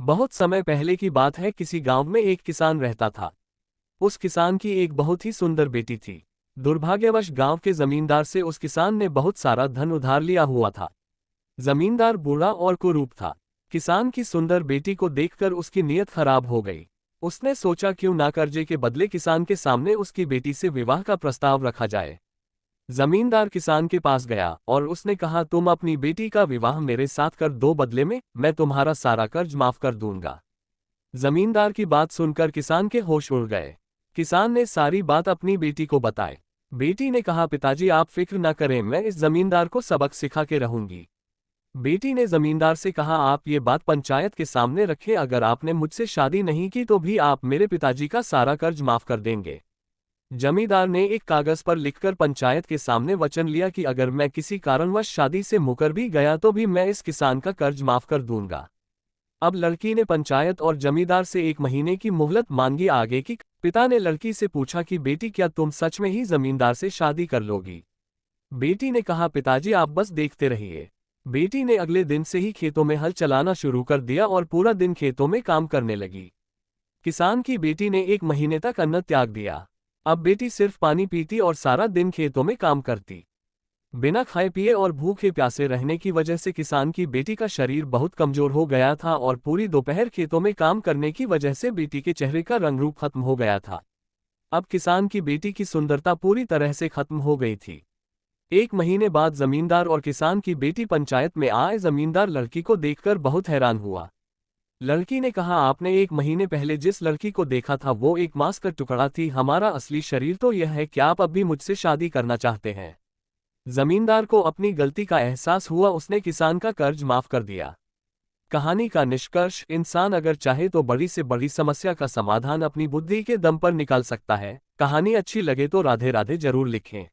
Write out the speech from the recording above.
बहुत समय पहले की बात है। किसी गांव में एक किसान रहता था। उस किसान की एक बहुत ही सुंदर बेटी थी। दुर्भाग्यवश गांव के जमींदार से उस किसान ने बहुत सारा धन उधार लिया हुआ था। जमींदार बूढ़ा और कुरूप था। किसान की सुंदर बेटी को देखकर उसकी नीयत खराब हो गई। उसने सोचा क्यों ना कर्जे के बदले किसान के सामने उसकी बेटी से विवाह का प्रस्ताव रखा जाए। जमींदार किसान के पास गया और उसने कहा, तुम अपनी बेटी का विवाह मेरे साथ कर दो, बदले में मैं तुम्हारा सारा कर्ज माफ कर दूंगा। जमींदार की बात सुनकर किसान के होश उड़ गए। किसान ने सारी बात अपनी बेटी को बताई। बेटी ने कहा, पिताजी आप फिक्र न करें, मैं इस जमींदार को सबक सिखा के रहूंगी। बेटी ने जमींदार से कहा, आप ये बात पंचायत के सामने रखें, अगर आपने मुझसे शादी नहीं की तो भी आप मेरे पिताजी का सारा कर्ज माफ कर देंगे। जमींदार ने एक कागज पर लिखकर पंचायत के सामने वचन लिया कि अगर मैं किसी कारणवश शादी से मुकर भी गया तो भी मैं इस किसान का कर्ज माफ कर दूंगा। अब लड़की ने पंचायत और जमींदार से 1 महीने की मोहलत मांगी आगे की। पिता ने लड़की से पूछा कि बेटी क्या तुम सच में ही जमींदार से शादी कर लोगी? बेटी ने कहा, पिताजी आप बस देखते रहिए। बेटी ने अगले दिन से ही खेतों में हल चलाना शुरू कर दिया और पूरा दिन खेतों में काम करने लगी। किसान की बेटी ने 1 महीने तक अन्न त्याग दिया। अब बेटी सिर्फ पानी पीती और सारा दिन खेतों में काम करती। बिना खाए पिए और भूखे प्यासे रहने की वजह से किसान की बेटी का शरीर बहुत कमजोर हो गया था और पूरी दोपहर खेतों में काम करने की वजह से बेटी के चेहरे का रंग रूप खत्म हो गया था। अब किसान की बेटी की सुंदरता पूरी तरह से खत्म हो गई थी। 1 महीने बाद जमींदार और किसान की बेटी पंचायत में आए। जमींदार लड़की को देखकर बहुत हैरान हुआ। लड़की ने कहा, आपने 1 महीने पहले जिस लड़की को देखा था वो एक मांस का टुकड़ा थी, हमारा असली शरीर तो यह है। क्या आप अब भी मुझसे शादी करना चाहते हैं? जमींदार को अपनी गलती का एहसास हुआ। उसने किसान का कर्ज माफ कर दिया। कहानी का निष्कर्ष, इंसान अगर चाहे तो बड़ी से बड़ी समस्या का समाधान अपनी बुद्धि के दम पर निकाल सकता है। कहानी अच्छी लगे तो राधे राधे जरूर लिखें।